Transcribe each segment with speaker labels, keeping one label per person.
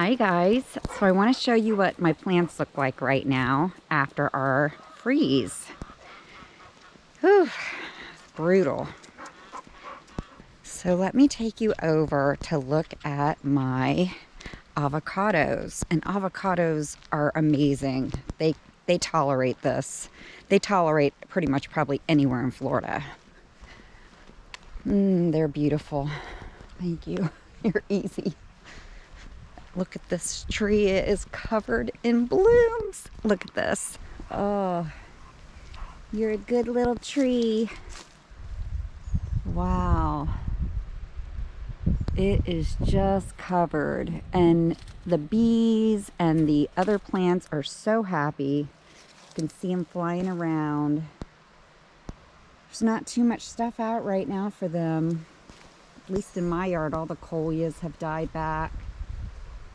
Speaker 1: Hi guys, so I want to show you what my plants look like right now after our freeze. Whew, it's brutal. So let me take you over to look at my avocados. And avocados are amazing. They tolerate this. They tolerate pretty much probably anywhere in Florida. They're beautiful. Thank you. You're easy. Look at this tree. It is covered in blooms. Look at this. Oh, you're a good little tree. Wow. It is just covered. And the bees and the other plants are so happy. You can see them flying around. There's not too much stuff out right now for them. At least in my yard, all the coleus have died back.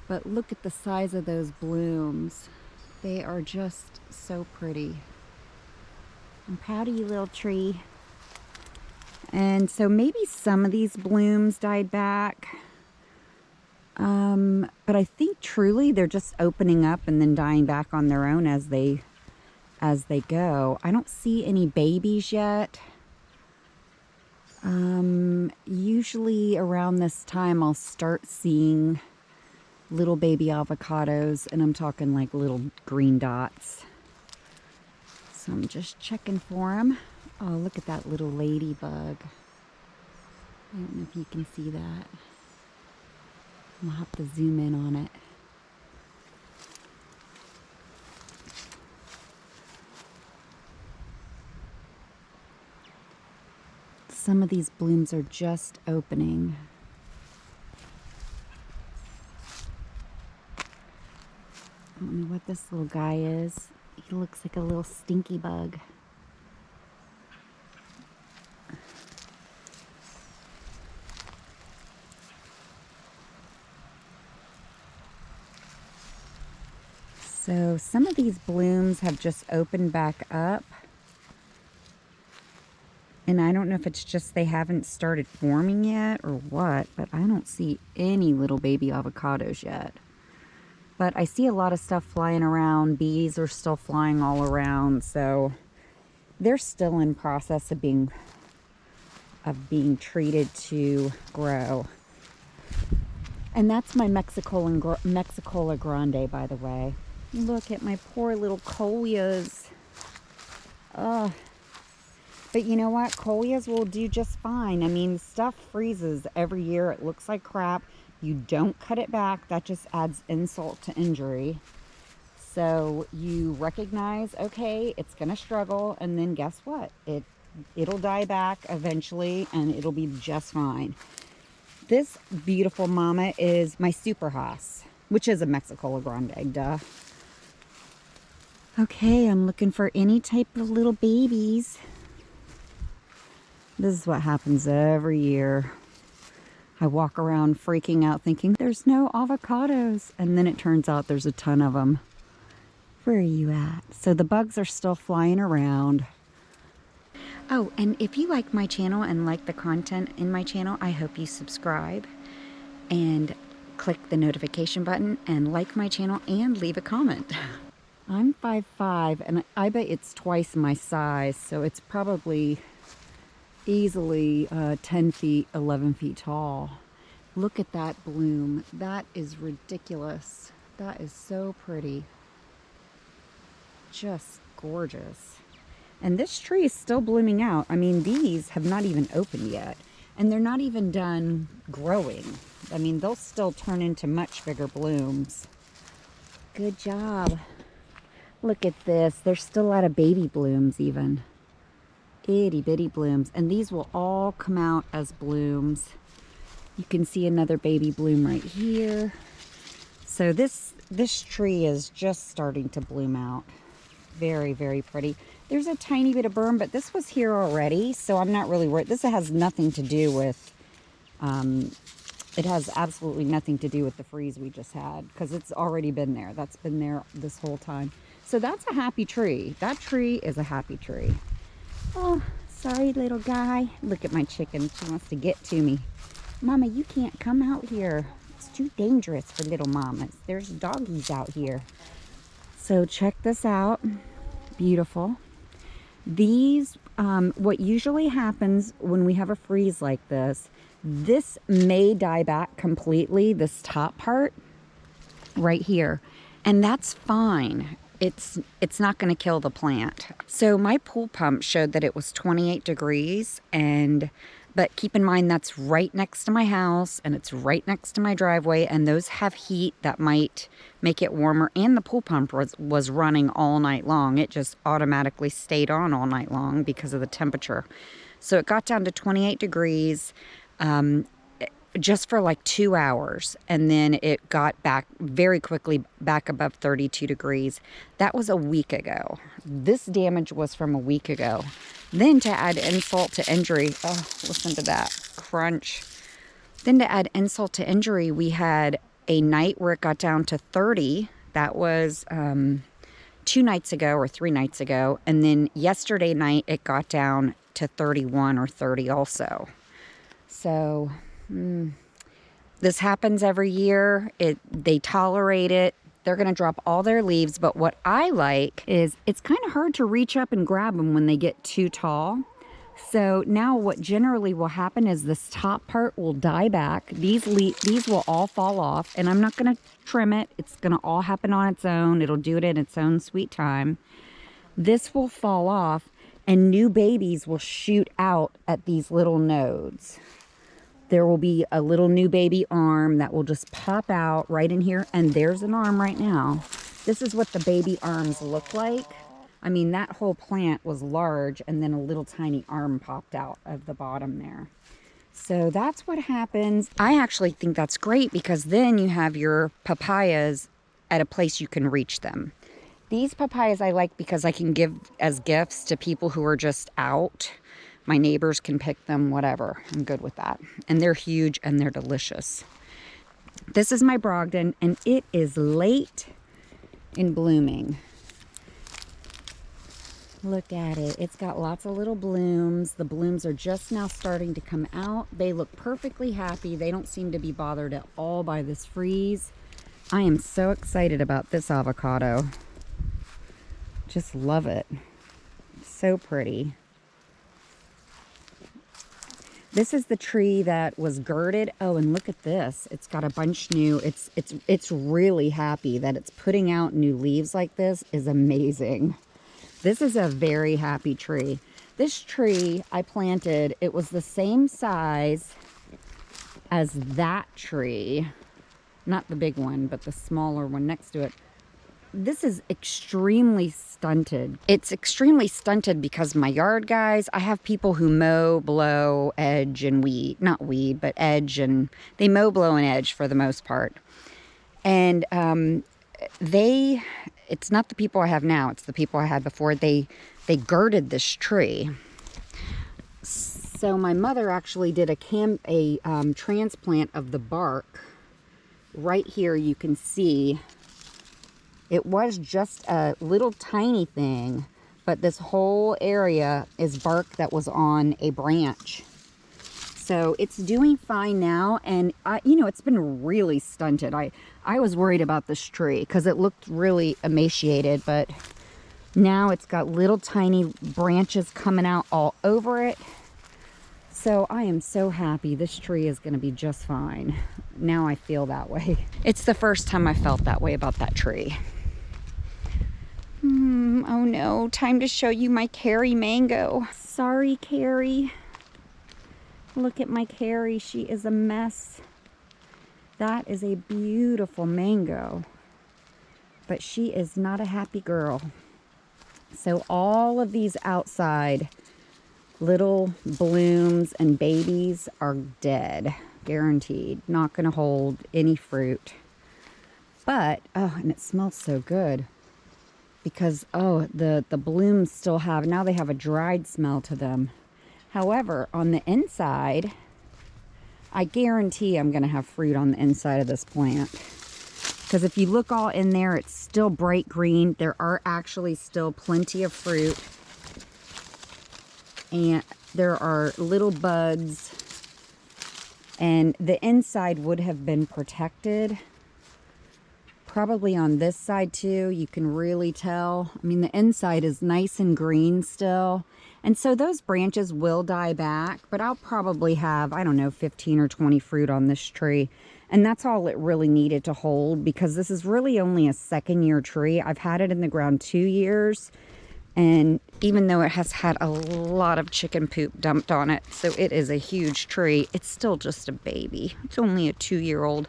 Speaker 1: But look at the size of those blooms. They are just so pretty. I'm proud of you, little tree. And so maybe some of these blooms died back. But I think truly they're just opening up and then dying back on their own as they go. I don't see any babies yet. Usually around this time I'll start seeing little baby avocados, and I'm talking like little green dots. So I'm just checking for them. Oh, look at that little ladybug. I don't know if you can see that. I'll have to zoom in on it. Some of these blooms are just opening. I don't know what this little guy is. He looks like a little stinky bug. So some of these blooms have just opened back up. And I don't know if it's just they haven't started forming yet or what, but I don't see any little baby avocados yet. But I see a lot of stuff flying around. Bees are still flying all around. So they're still in process of being treated to grow. And that's my Mexicola Grande, by the way. Look at my poor little coleus. Oh. But you know what? Coleus will do just fine. I mean, stuff freezes every year. It looks like crap. You don't cut it back. That just adds insult to injury. So you recognize, okay, it's going to struggle. And then guess what? It'll die back eventually, and it'll be just fine. This beautiful mama is my Super Haas, which is a Mexicola Grande, duh. Okay, I'm looking for any type of little babies. This is what happens every year. I walk around freaking out thinking there's no avocados, and then it turns out there's a ton of them. Where are you at? So the bugs are still flying around. Oh, and if you like my channel and like the content in my channel, I hope you subscribe and click the notification button and like my channel and leave a comment. I'm 5'5", and I bet it's twice my size, so it's probably easily 10 feet, 11 feet tall. Look at that bloom. That is ridiculous. That is so pretty. Just gorgeous. And this tree is still blooming out. I mean, these have not even opened yet. And they're not even done growing. I mean, they'll still turn into much bigger blooms. Good job. Look at this. There's still a lot of baby blooms even. Itty bitty blooms, and these will all come out as blooms. You can see another baby bloom right here. So this tree is just starting to bloom out. Very, very pretty. There's a tiny bit of burn, but this was here already, so I'm not really worried. This has nothing to do with it has absolutely nothing to do with the freeze we just had, because it's already been there. That's been there this whole time. So that's a happy tree. That tree is a happy tree. Oh, sorry, little guy. Look at my chicken. She wants to get to me. Mama, you can't come out here. It's too dangerous for little mamas. There's doggies out here. So check this out. Beautiful. These, what usually happens when we have a freeze like this may die back completely, this top part right here. And that's fine. It's not going to kill the plant. So my pool pump showed that it was 28 degrees, but keep in mind that's right next to my house and it's right next to my driveway, and those have heat that might make it warmer. And the pool pump was running all night long. It just automatically stayed on all night long because of the temperature. So it got down to 28 degrees just for like 2 hours, and then it got back very quickly back above 32 degrees. That was a week ago. This damage was from a week ago. Then to add insult to injury, oh, listen to that crunch. Then to add insult to injury, we had a night where it got down to 30. That was 2 nights ago or 3 nights ago. And then yesterday night, it got down to 31 or 30 also. So this happens every year. They tolerate it. They're going to drop all their leaves. But what I like is it's kind of hard to reach up and grab them when they get too tall. So now what generally will happen is this top part will die back. These will all fall off, and I'm not going to trim it. It's going to all happen on its own. It'll do it in its own sweet time. This will fall off, and new babies will shoot out at these little nodes. There will be a little new baby arm that will just pop out right in here. And there's an arm right now. This is what the baby arms look like. I mean, that whole plant was large, and then a little tiny arm popped out of the bottom there. So that's what happens. I actually think that's great because then you have your papayas at a place you can reach them. These papayas I like because I can give as gifts to people who are just out. My neighbors can pick them, whatever. I'm good with that. And they're huge and they're delicious. This is my Brogdon, and it is late in blooming. Look at it. It's got lots of little blooms. The blooms are just now starting to come out. They look perfectly happy. They don't seem to be bothered at all by this freeze. I am so excited about this avocado. Just love it. So pretty. This is the tree that was girded. Oh, and look at this. It's got a bunch new. It's really happy that it's putting out new leaves like this is amazing. This is a very happy tree. This tree I planted, it was the same size as that tree. Not the big one, but the smaller one next to it. This is extremely stunted. It's extremely stunted because my yard guys, I have people who mow, blow, edge, and weed. Not weed, but edge, and they mow, blow, and edge for the most part. And it's not the people I have now, it's the people I had before. They girded this tree. So my mother actually did a transplant of the bark. Right here you can see it was just a little tiny thing, but this whole area is bark that was on a branch. So it's doing fine now, and it's been really stunted. I was worried about this tree because it looked really emaciated, but now it's got little tiny branches coming out all over it. So I am so happy. This tree is going to be just fine. Now I feel that way. It's the first time I felt that way about that tree. Oh no, time to show you my Carrie mango. Sorry, Carrie. Look at my Carrie. She is a mess. That is a beautiful mango. But she is not a happy girl. So all of these outside little blooms and babies are dead. Guaranteed. Not going to hold any fruit. But, oh, and it smells so good. Because, oh, the blooms still have, now they have a dried smell to them. However, on the inside, I guarantee I'm going to have fruit on the inside of this plant. Because if you look all in there, it's still bright green. There are actually still plenty of fruit. And there are little buds And the inside would have been protected. Probably on this side too, you can really tell. I mean, the inside is nice and green still. And so those branches will die back, but I'll probably have, I don't know, 15 or 20 fruit on this tree. And that's all it really needed to hold, because this is really only a second-year tree. I've had it in the ground 2 years. And even though it has had a lot of chicken poop dumped on it, so it is a huge tree, it's still just a baby. It's only a 2-year-old.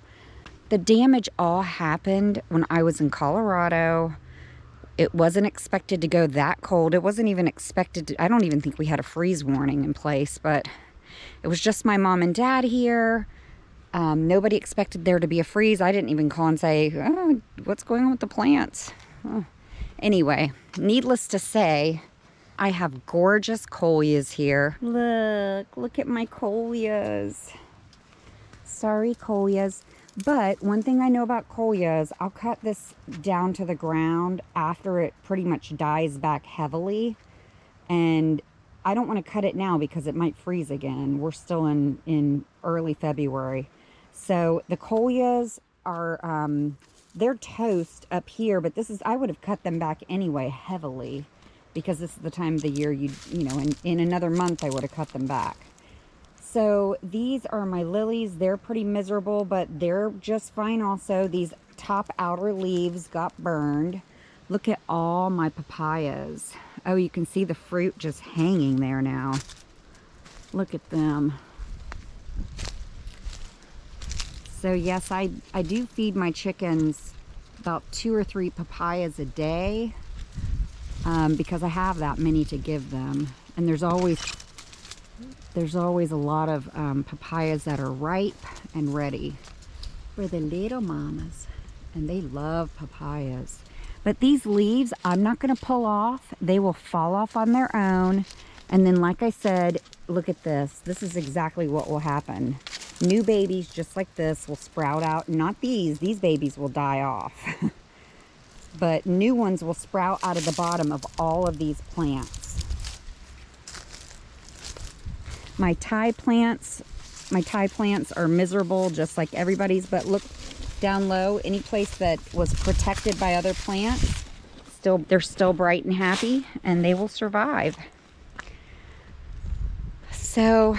Speaker 1: The damage all happened when I was in Colorado. It wasn't expected to go that cold. It wasn't even expected to, I don't even think we had a freeze warning in place, but it was just my mom and dad here. Nobody expected there to be a freeze. I didn't even call and say, oh, what's going on with the plants? Oh. Anyway, needless to say, I have gorgeous coleus here. Look at my coleus. Sorry, coleus. But one thing I know about coleus, I'll cut this down to the ground after it pretty much dies back heavily. And I don't want to cut it now because it might freeze again. We're still in early February. So the coleus are, they're toast up here, but this is, I would have cut them back anyway heavily, because this is the time of the year you know, in another month I would have cut them back. So these are my lilies. They're pretty miserable, but they're just fine also. These top outer leaves got burned. Look at all my papayas. Oh, you can see the fruit just hanging there now. Look at them. So yes, I do feed my chickens about 2 or 3 papayas a day, because I have that many to give them. And there's always a lot of papayas that are ripe and ready for the little mamas. And they love papayas. But these leaves, I'm not going to pull off. They will fall off on their own. And then, like I said, look at this. This is exactly what will happen. New babies just like this will sprout out. Not these. These babies will die off. But new ones will sprout out of the bottom of all of these plants. My Thai plants are miserable just like everybody's, but look down low, any place that was protected by other plants, they're still bright and happy, and they will survive. So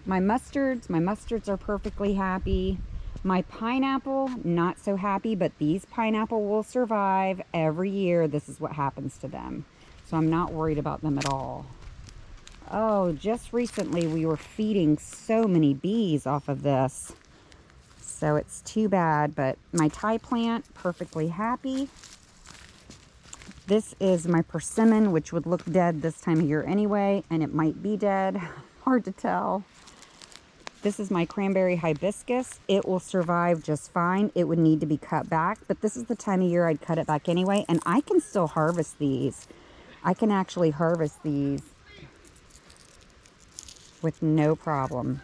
Speaker 1: my mustards are perfectly happy. My pineapple, not so happy, but these pineapple will survive every year. This is what happens to them. So I'm not worried about them at all. Oh, just recently we were feeding so many bees off of this. So it's too bad, but my Thai plant, perfectly happy. This is my persimmon, which would look dead this time of year anyway, and it might be dead. Hard to tell. This is my cranberry hibiscus. It will survive just fine. It would need to be cut back, but this is the time of year I'd cut it back anyway, and I can still harvest these. I can actually harvest these with no problem.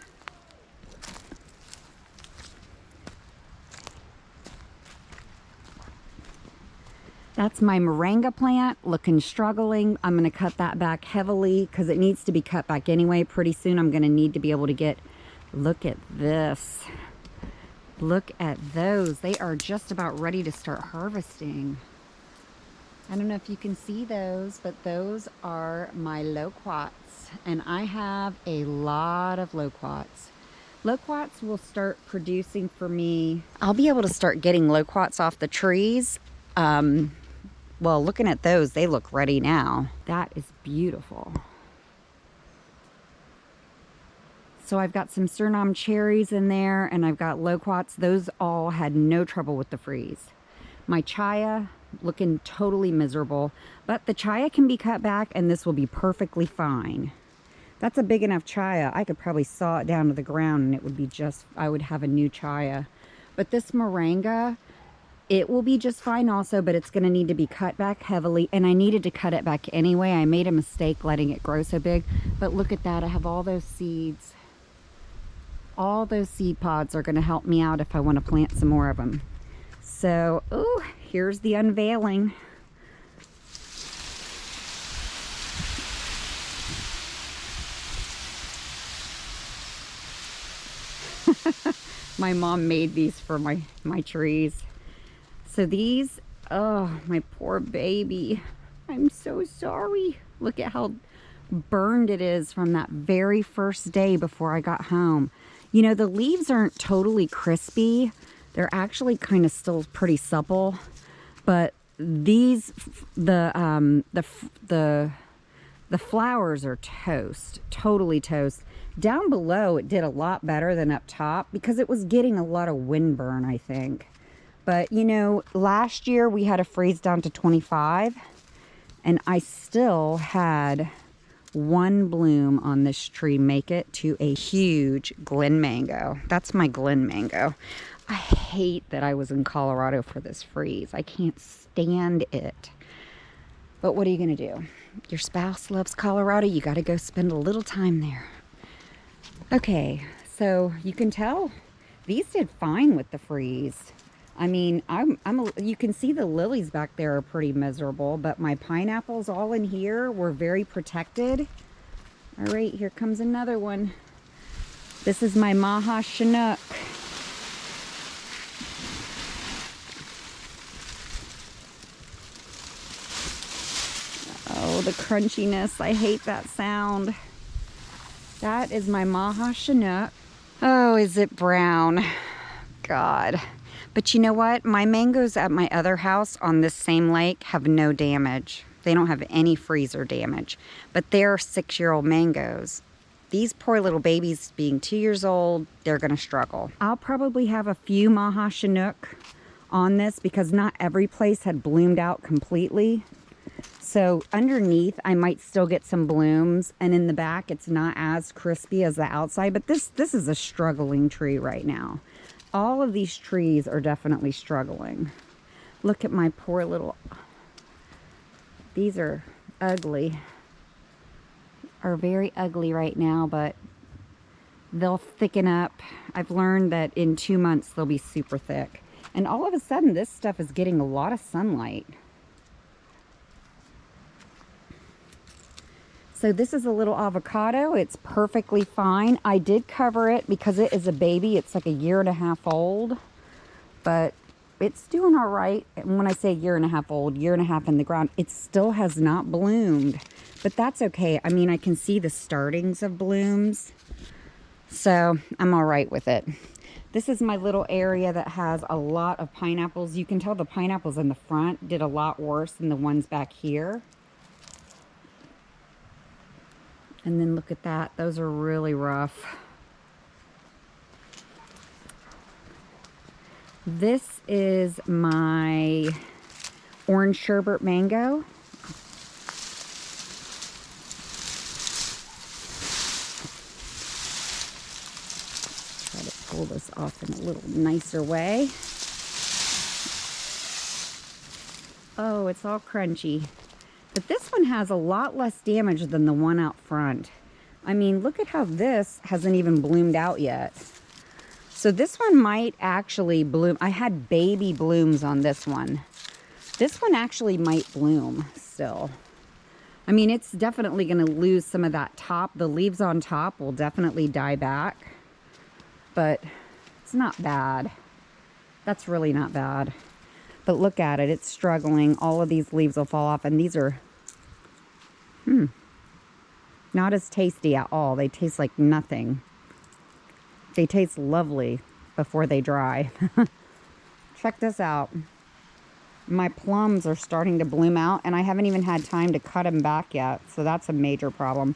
Speaker 1: That's my Moringa plant, looking struggling. I'm going to cut that back heavily because it needs to be cut back anyway. Pretty soon I'm going to need to be able to get, look at this. Look at those. They are just about ready to start harvesting. I don't know if you can see those, but those are my loquats. And I have a lot of loquats. Loquats will start producing for me. I'll be able to start getting loquats off the trees. Well, looking at those, they look ready now. That is beautiful. So I've got some Suriname cherries in there, and I've got loquats. Those all had no trouble with the freeze. My chaya, looking totally miserable, but the chaya can be cut back and this will be perfectly fine. That's a big enough chaya. I could probably saw it down to the ground and it would be just, I would have a new chaya. But this moringa, it will be just fine also, but it's going to need to be cut back heavily, and I needed to cut it back anyway. I made a mistake letting it grow so big, but look at that. I have all those seeds. All those seed pods are going to help me out if I want to plant some more of them. So, ooh, here's the unveiling. My mom made these for my trees. So these, oh, my poor baby. I'm so sorry. Look at how burned it is from that very first day before I got home. You know, the leaves aren't totally crispy. They're actually kind of still pretty supple. But these, the flowers are toast, totally toast. Down below, it did a lot better than up top because it was getting a lot of windburn, I think. But, you know, last year we had a freeze down to 25, and I still had one bloom on this tree make it to a huge Glen mango. That's my Glen mango. I hate that I was in Colorado for this freeze. I can't stand it. But what are you going to do? Your spouse loves Colorado. You got to go spend a little time there. Okay, so you can tell these did fine with the freeze. I mean, you can see the lilies back there are pretty miserable, but my pineapples all in here were very protected. All right, here comes another one. This is my Maha Chinook. Oh, the crunchiness. I hate that sound. That is my Maha Chinook. Oh, is it brown? God. But you know what? My mangoes at my other house on this same lake have no damage. They don't have any freezer damage. But they're 6-year-old mangoes. These poor little babies being 2 years old, they're going to struggle. I'll probably have a few Maha Chinook on this because not every place had bloomed out completely. So underneath, I might still get some blooms, and in the back, it's not as crispy as the outside. But this is a struggling tree right now. All of these trees are definitely struggling. Look at my poor little. These are ugly. Are very ugly right now, but they'll thicken up. I've learned that in 2 months they'll be super thick, and all of a sudden, this stuff is getting a lot of sunlight. So this is a little avocado. It's perfectly fine. I did cover it because it is a baby. It's like 1.5 years old, but it's doing all right. And when I say 1.5 years old, 1.5 years in the ground, it still has not bloomed, but that's okay. I mean, I can see the startings of blooms, so I'm all right with it. This is my little area that has a lot of pineapples. You can tell the pineapples in the front did a lot worse than the ones back here. And then look at that. Those are really rough. This is my orange sherbet mango. Try to pull this off in a little nicer way. Oh, it's all crunchy. But this one has a lot less damage than the one out front. I mean, look at how this hasn't even bloomed out yet. So this one might actually bloom. I had baby blooms on this one. This one actually might bloom still. I mean, it's definitely going to lose some of that top. The leaves on top will definitely die back. But it's not bad. That's really not bad. But look at it, it's struggling. All of these leaves will fall off, and these are not as tasty at all. They taste like nothing. They taste lovely before they dry. Check this out. My plums are starting to bloom out, and I haven't even had time to cut them back yet, so that's a major problem.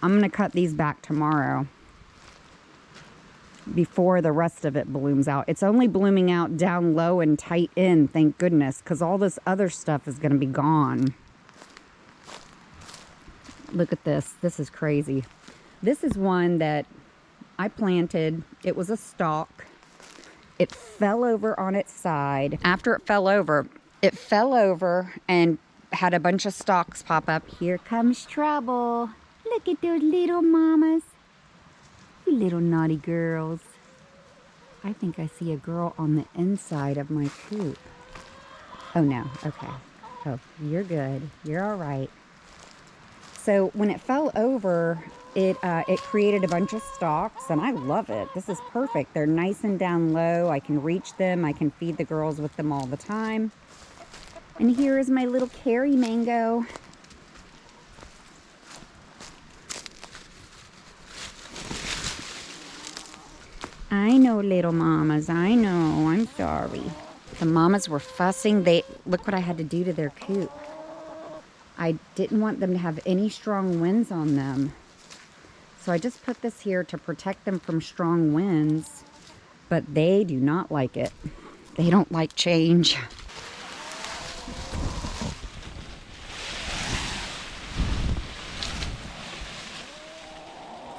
Speaker 1: I'm going to cut these back tomorrow before the rest of it blooms out. It's only blooming out down low and tight in, thank goodness, because all this other stuff is going to be gone. Look at this. This is crazy. This is one that I planted. It was a stalk. It fell over on its side. After it fell over and had a bunch of stalks pop up. Here comes trouble. Look at those little mamas. You little naughty girls. I think I see a girl on the inside of my coop. Oh no, okay. Oh, you're good. You're all right. So So when it fell over, it created a bunch of stalks, and I love it. This is perfect. They're nice and down low. I can reach them. I can feed the girls with them all the time. And here is my little Carrie mango. I know, little mamas. I know. I'm sorry. The mamas were fussing. Look what I had to do to their coop. I didn't want them to have any strong winds on them. So I just put this here to protect them from strong winds. But they do not like it. They don't like change.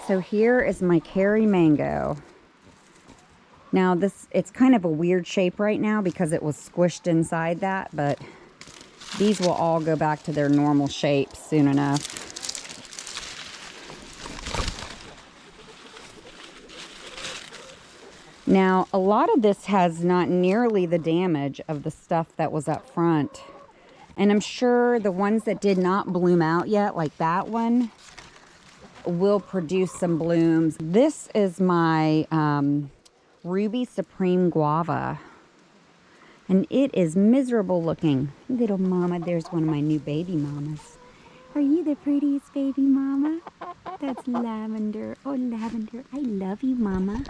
Speaker 1: So here is my Carrie mango. Now it's kind of a weird shape right now because it was squished inside that, but these will all go back to their normal shape soon enough. Now, a lot of this has not nearly the damage of the stuff that was up front. And I'm sure the ones that did not bloom out yet, like that one, will produce some blooms. This is my Ruby Supreme Guava. And it is miserable looking. Little mama, there's one of my new baby mamas. Are you the prettiest baby mama? That's Lavender. Oh, Lavender, I love you, mama.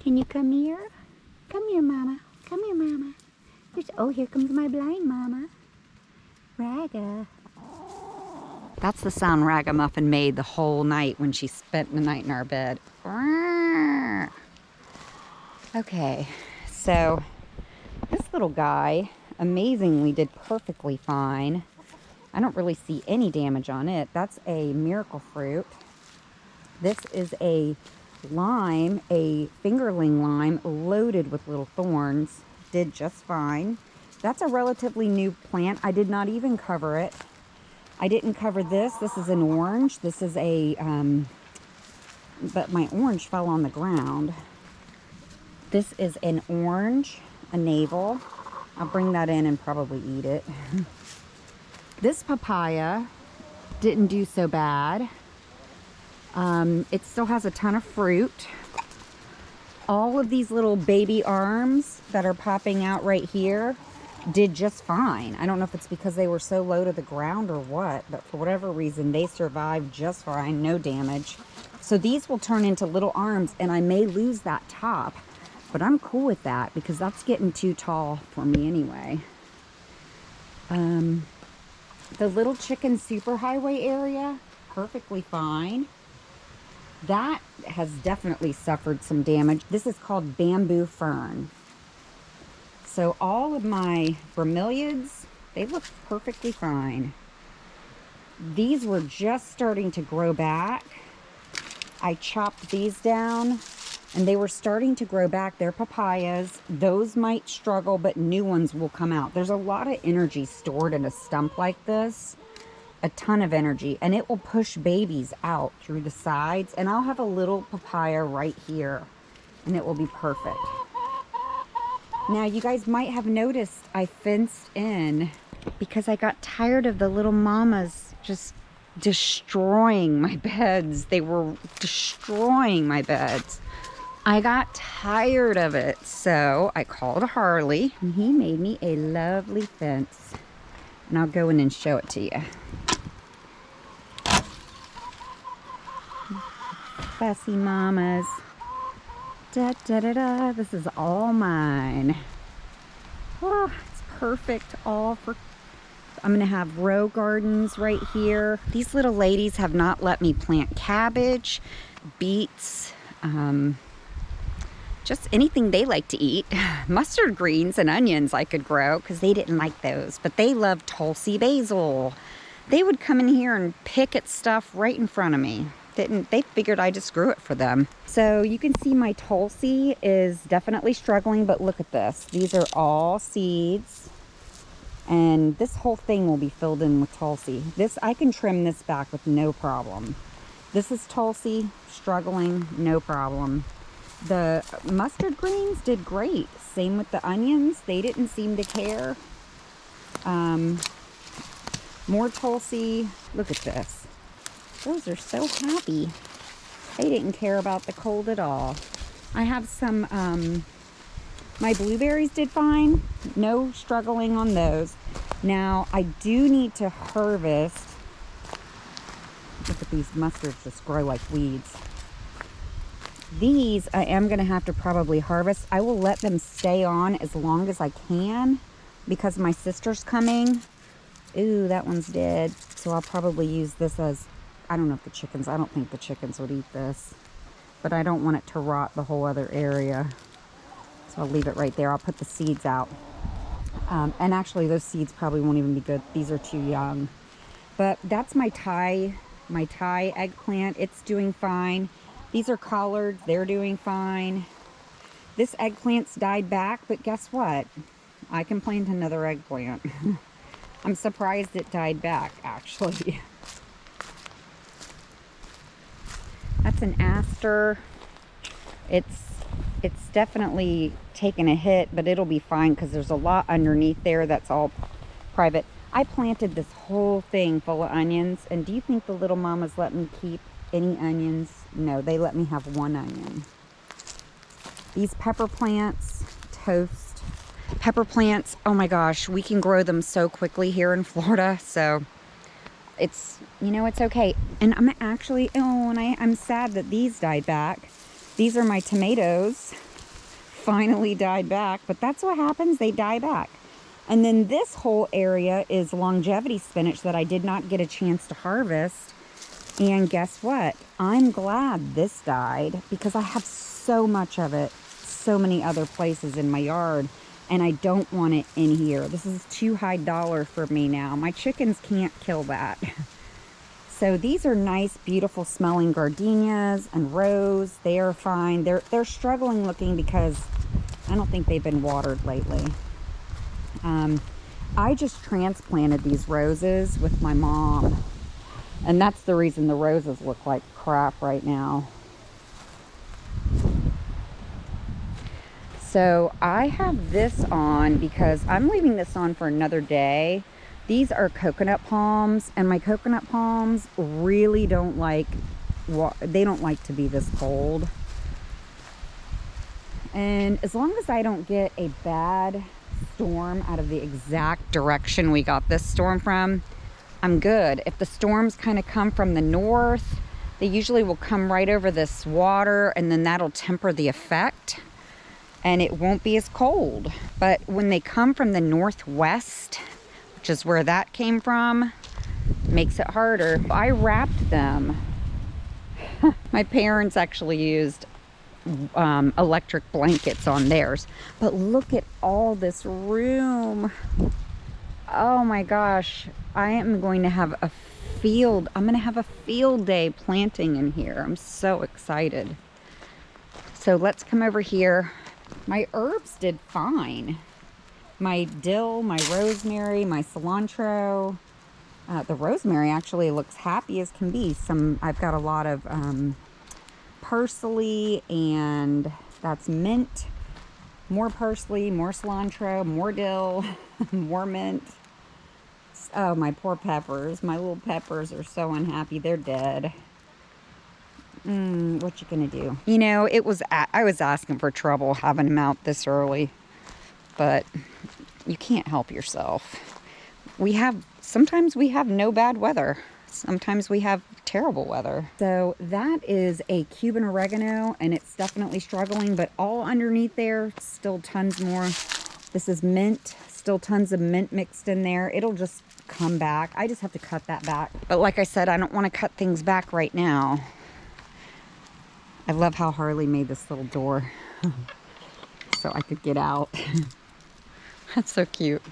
Speaker 1: Can you come here? Come here, mama. Come here, mama. Oh, here comes my blind mama. Raga. That's the sound Ragamuffin made the whole night when she spent the night in our bed. Okay, so this little guy amazingly did perfectly fine. I don't really see any damage on it. That's a miracle fruit. This is a lime, a fingerling lime loaded with little thorns. Did just fine. That's a relatively new plant. I did not even cover it. I didn't cover this. This is an orange. This is a, but my orange fell on the ground. This is an orange, a navel. I'll bring that in and probably eat it. This papaya didn't do so bad. It still has a ton of fruit. All of these little baby arms that are popping out right here did just fine. I don't know if it's because they were so low to the ground or what, but for whatever reason, they survived just fine, no damage. So these will turn into little arms, and I may lose that top, but I'm cool with that because that's getting too tall for me anyway. The little chicken superhighway area, perfectly fine. That has definitely suffered some damage. This is called bamboo fern. So all of my bromeliads, they look perfectly fine. These were just starting to grow back. I chopped these down and they were starting to grow back. They're papayas. Those might struggle, but new ones will come out. There's a lot of energy stored in a stump like this. A ton of energy, and it will push babies out through the sides, and I'll have a little papaya right here, and it will be perfect. Now, you guys might have noticed I fenced in because I got tired of the little mamas just destroying my beds. They were destroying my beds. I got tired of it, so I called Harley, and he made me a lovely fence, and I'll go in and show it to you. Fussy mamas. Da, da, da, da. This is all mine. Oh, it's perfect. I'm going to have row gardens right here. These little ladies have not let me plant cabbage, beets, just anything they like to eat. Mustard greens and onions I could grow because they didn't like those. But they love Tulsi basil. They would come in here and pick at stuff right in front of me. They figured I just grew it for them. So you can see my Tulsi is definitely struggling, but look at this. These are all seeds, and this whole thing will be filled in with Tulsi. I can trim this back with no problem. This is Tulsi, struggling, no problem. The mustard greens did great. Same with the onions. They didn't seem to care. More Tulsi. Look at this. Those are so happy. They didn't care about the cold at all. I have some, my blueberries did fine. No struggling on those. Now, I do need to harvest. Look at these mustards just grow like weeds. These I am going to have to probably harvest. I will let them stay on as long as I can because my sister's coming. Ooh, that one's dead. So I'll probably use this as, I don't know if the chickens, I don't think the chickens would eat this. But I don't want it to rot the whole other area. So I'll leave it right there. I'll put the seeds out. And actually those seeds probably won't even be good. These are too young. But that's my Thai eggplant. It's doing fine. These are collards. They're doing fine. This eggplant's died back, but guess what? I can plant another eggplant. I'm surprised it died back, actually. That's an aster. It's definitely taken a hit, but it'll be fine because there's a lot underneath there that's all private. I planted this whole thing full of onions, and do you think the little mamas let me keep any onions? No, they let me have one onion. These pepper plants, toast. Pepper plants, oh my gosh, we can grow them so quickly here in Florida, so it's, you know, it's okay. And I'm actually, oh, and I'm sad that these died back. These are my tomatoes. Finally died back, but that's what happens, they die back. And then this whole area is longevity spinach that I did not get a chance to harvest. And guess what? I'm glad this died because I have so much of it, so many other places in my yard, and I don't want it in here. This is too high dollar for me now. My chickens can't kill that. So these are nice, beautiful smelling gardenias and rose. They are fine. They're struggling looking because I don't think they've been watered lately. I just transplanted these roses with my mom, and that's the reason the roses look like crap right now. So I have this on because I'm leaving this on for another day. These are coconut palms, and my coconut palms really don't like, they don't like to be this cold. And as long as I don't get a bad storm out of the exact direction we got this storm from, I'm good. If the storms kind of come from the north, they usually will come right over this water, and then that'll temper the effect and it won't be as cold. But when they come from the northwest, which is where that came from, makes it harder. I wrapped them. My parents actually used electric blankets on theirs, but look at all this room. Oh my gosh, I am going to have a field. I'm going to have a field day planting in here. I'm so excited. So let's come over here. My herbs did fine. My dill, my rosemary, my cilantro. The rosemary actually looks happy as can be. I've got a lot of parsley, and that's mint. More parsley, more cilantro, more dill, more mint. Oh, my poor peppers. My little peppers are so unhappy. They're dead. What you gonna do? You know, I was asking for trouble having them out this early, but you can't help yourself. Sometimes we have no bad weather. Sometimes we have terrible weather. So that is a Cuban oregano, and it's definitely struggling, but all underneath there, still tons more. This is mint, still tons of mint mixed in there. It'll just come back. I just have to cut that back. But like I said, I don't want to cut things back right now. I love how Harley made this little door so I could get out. That's so cute.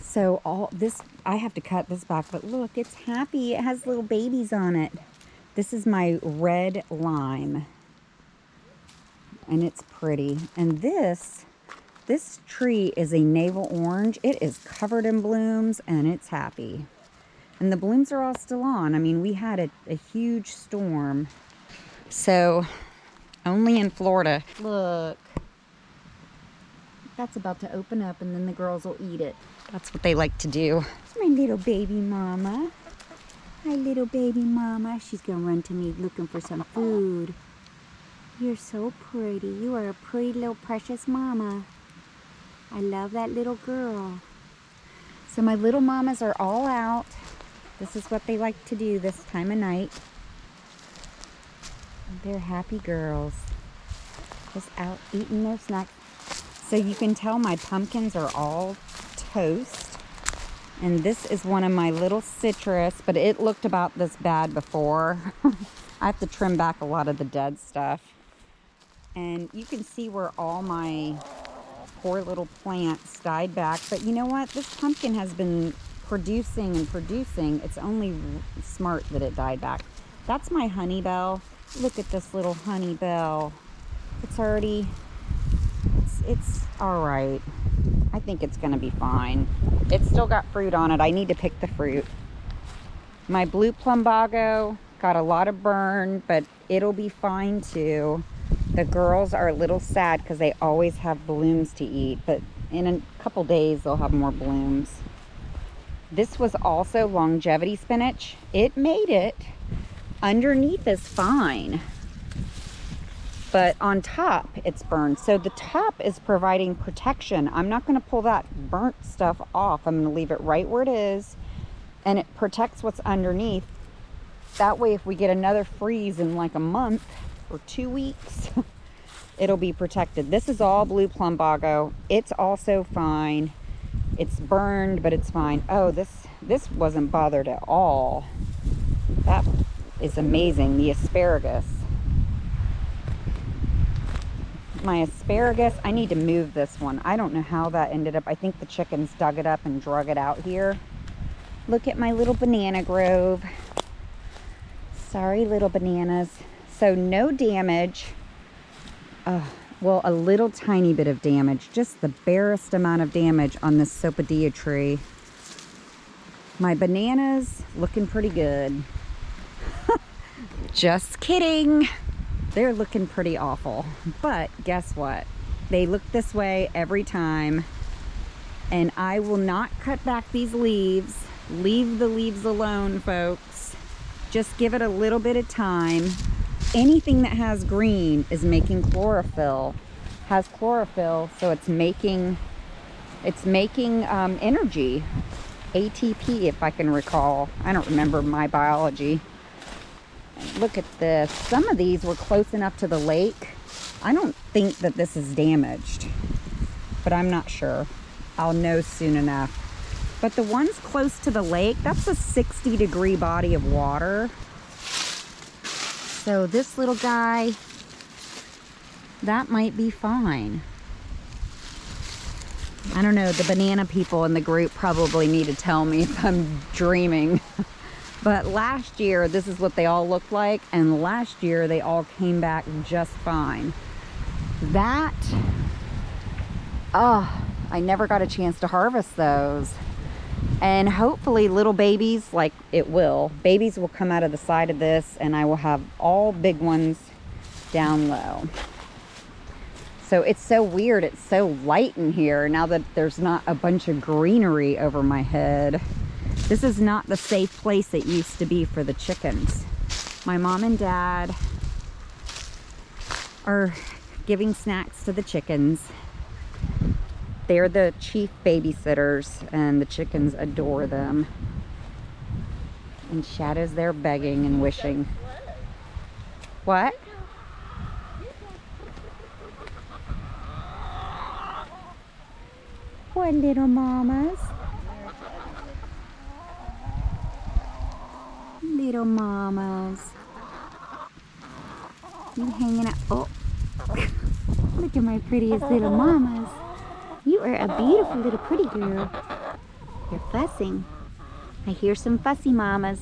Speaker 1: So all this, I have to cut this back, but look, it's happy. It has little babies on it. This is my red lime, and it's pretty. And this tree is a navel orange. It is covered in blooms, and it's happy. And the blooms are all still on. I mean, we had a huge storm. So, only in Florida. Look. That's about to open up and then the girls will eat it. That's what they like to do. It's my little baby mama. Hi, little baby mama. She's gonna run to me looking for some food. You're so pretty. You are a pretty little precious mama. I love that little girl. So my little mamas are all out. This is what they like to do this time of night. They're happy girls. Just out eating their snacks. So you can tell my pumpkins are all toast. And this is one of my little citrus, but it looked about this bad before. I have to trim back a lot of the dead stuff. And you can see where all my poor little plants died back. But you know what? This pumpkin has been producing and producing. It's only smart that it died back. That's my honey bell. Look at this little honey bell. It's already, it's all right. I think it's gonna be fine. It's still got fruit on it. I need to pick the fruit. My blue plumbago got a lot of burn, but it'll be fine too. The girls are a little sad because they always have blooms to eat, but in a couple days they'll have more blooms. This was also longevity spinach. It made it. Underneath is fine, but on top it's burned. So the top is providing protection. I'm not going to pull that burnt stuff off. I'm going to leave it right where it is, and it protects what's underneath. That way if we get another freeze in like a month or 2 weeks, it'll be protected. This is all blue plumbago. It's also fine. It's burned, but it's fine. Oh, this wasn't bothered at all. That is amazing. The asparagus. My asparagus, I need to move this one. I don't know how that ended up. I think the chickens dug it up and drug it out here. Look at my little banana grove. Sorry, little bananas. So no damage. Well, a little tiny bit of damage. Just the barest amount of damage on this sopadilla tree. My bananas looking pretty good. Just kidding. They're looking pretty awful. But guess what? They look this way every time. And I will not cut back these leaves. Leave the leaves alone, folks. Just give it a little bit of time. Anything that has green is making chlorophyll. Has chlorophyll, so it's making energy. ATP, if I can recall. I don't remember my biology. Look at this. Some of these were close enough to the lake. I don't think that this is damaged, but I'm not sure. I'll know soon enough. But the ones close to the lake, that's a 60-degree body of water. So this little guy, that might be fine. I don't know, the banana people in the group probably need to tell me if I'm dreaming. But last year, this is what they all looked like, and last year they all came back just fine. That, I never got a chance to harvest those. And hopefully little babies, like it will, babies will come out of the side of this, and I will have all big ones down low. So it's so weird, it's so light in here now that there's not a bunch of greenery over my head. This is not the safe place it used to be for the chickens. My mom and dad are giving snacks to the chickens. They're the chief babysitters, and the chickens adore them. And Shadow's there begging and wishing. What? What little mamas? Little mamas. You hanging out? Oh, look at my prettiest little mamas. You are a beautiful little pretty girl. You're fussing. I hear some fussy mamas.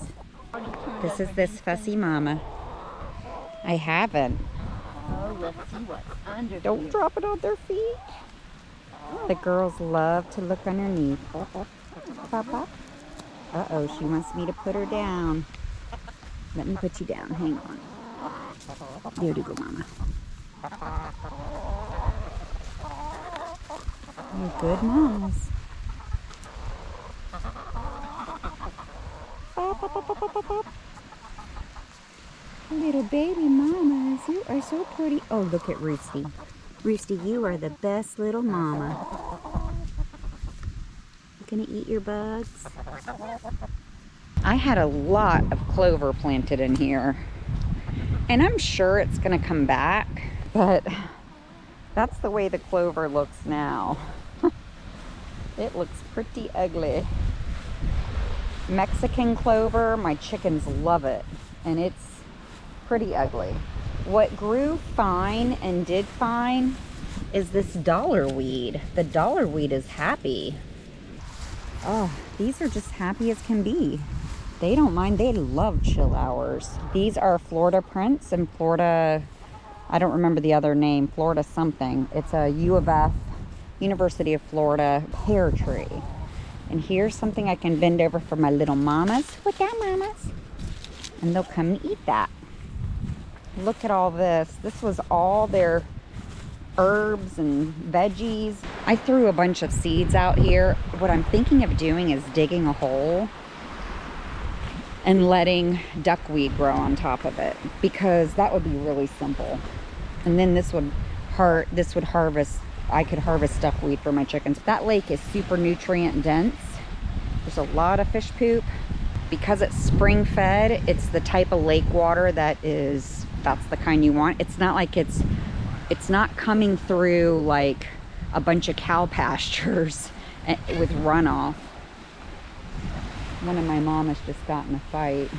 Speaker 1: This is this fussy mama. I haven't.
Speaker 2: Oh, let's see what's under.
Speaker 1: Don't drop it on their feet. The girls love to look underneath. Pop, pop. Uh-oh, she wants me to put her down. Let me put you down. Hang on. There you go, mama. You're good mamas. Bop, bop, bop, bop, bop, bop, bop. Little baby mamas, you are so pretty. Oh, look at Roosty. Roosty, you are the best little mama. Gonna eat your bugs? I had a lot of clover planted in here, and I'm sure it's gonna come back, but that's the way the clover looks now. It looks pretty ugly. Mexican clover, my chickens love it, and it's pretty ugly. What grew fine and did fine is this dollar weed. The dollar weed is happy. Oh, these are just happy as can be. They don't mind. They love chill hours. These are Florida Prince and Florida, I don't remember the other name, Florida something. It's a U of F, University of Florida pear tree. And here's something I can bend over for my little mamas. Look out, mamas. And they'll come and eat that. Look at all this. This was all their herbs and veggies. I threw a bunch of seeds out here. What I'm thinking of doing is digging a hole and letting duckweed grow on top of it, because that would be really simple. And then this would harvest, I could harvest duckweed for my chickens. That lake is super nutrient dense. There's a lot of fish poop. Because it's spring fed, it's the type of lake water that's the kind you want. It's not like it's not coming through like a bunch of cow pastures with runoff. One of my mamas just got in a fight.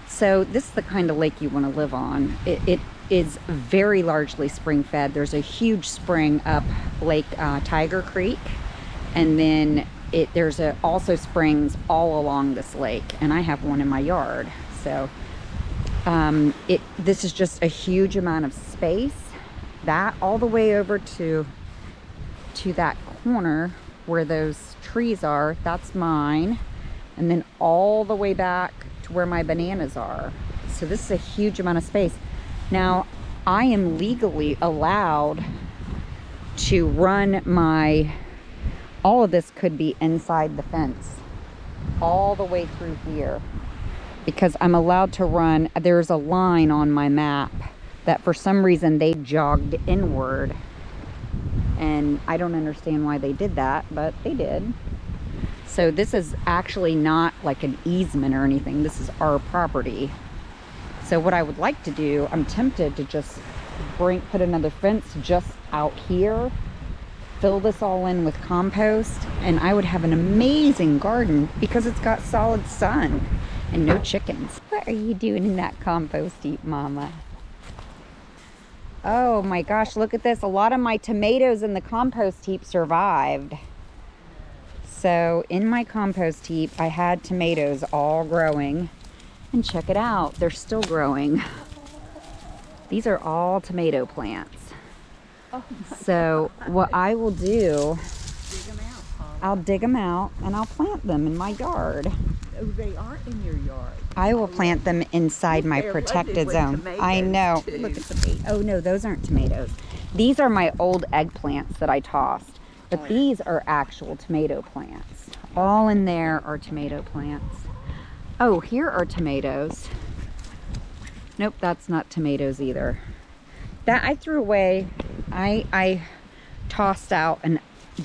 Speaker 1: So this is the kind of lake you want to live on. It is very largely spring fed. There's a huge spring up Lake Tiger Creek, and then there's also springs all along this lake, and I have one in my yard. So this is just a huge amount of space. That all the way over to that corner where those trees are, that's mine. And then all the way back to where my bananas are. So this is a huge amount of space. Now, I am legally allowed to run all of this could be inside the fence, all the way through here. Because I'm allowed to run, there's a line on my map that for some reason they jogged inward. And I don't understand why they did that, but they did. So this is actually not like an easement or anything. This is our property. So what I would like to do, I'm tempted to just put another fence just out here, fill this all in with compost, and I would have an amazing garden because it's got solid sun and no chickens. What are you doing in that compost heap, Mama? Oh my gosh, look at this. A lot of my tomatoes in the compost heap survived. So in my compost heap, I had tomatoes all growing. And check it out, they're still growing. These are all tomato plants. Oh, so what I will do, I'll dig them out and I'll plant them in my yard.
Speaker 2: Oh, they aren't in your yard.
Speaker 1: I will plant them inside my protected zone. I know.
Speaker 2: Too.
Speaker 1: Look at the, oh no, those aren't tomatoes. These are my old eggplants that I tossed. But these are actual tomato plants. All in there are tomato plants. Oh, here are tomatoes. Nope, that's not tomatoes either. That I threw away. I tossed out a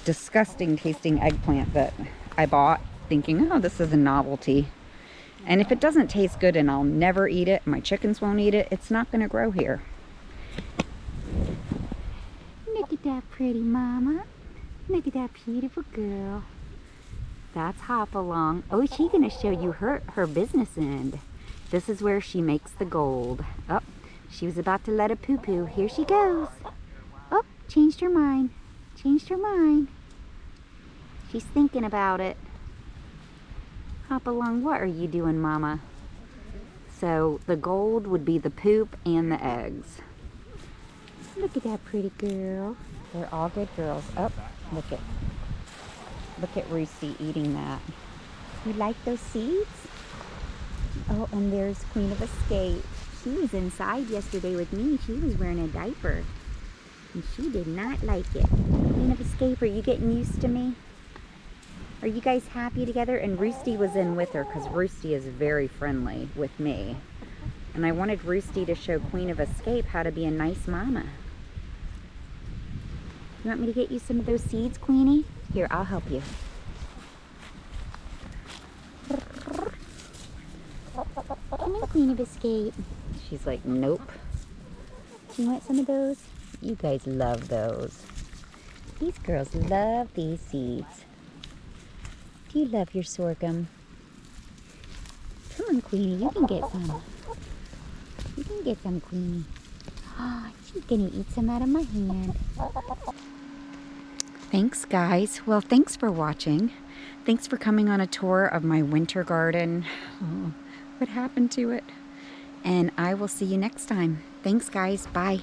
Speaker 1: disgusting tasting eggplant that I bought thinking, oh, this is a novelty. And if it doesn't taste good and I'll never eat it, my chickens won't eat it, it's not gonna grow here. Look at that pretty mama. Look at that beautiful girl. That's Hopalong. Oh, she's gonna show you her business end. This is where she makes the gold. Oh, she was about to let a poo-poo. Here she goes. Oh, changed her mind. Changed her mind. She's thinking about it. Hopalong, what are you doing, Mama? So the gold would be the poop and the eggs. Look at that pretty girl. They're all good girls. Oh, look at Roosty eating that. You like those seeds? Oh, and there's Queen of Escape. She was inside yesterday with me. She was wearing a diaper.
Speaker 3: And she did not like it. Queen of Escape, are you getting used to me? Are you guys happy together? And Roosty was in with her because Roosty is very friendly with me. And I wanted Roosty to show Queen of Escape how to be a nice mama. You want me to get you some of those seeds, Queenie? Here, I'll help you. Come on, Queen of Escape. She's like, nope. Do you want some of those? You guys love those. These girls love these seeds. Do you love your sorghum? Come on, Queenie, you can get some. You can get some, Queenie. Oh, she's gonna eat some out of my hand.
Speaker 1: Thanks, guys. Well, thanks for watching. Thanks for coming on a tour of my winter garden. Oh, what happened to it? And I will see you next time. Thanks, guys. Bye.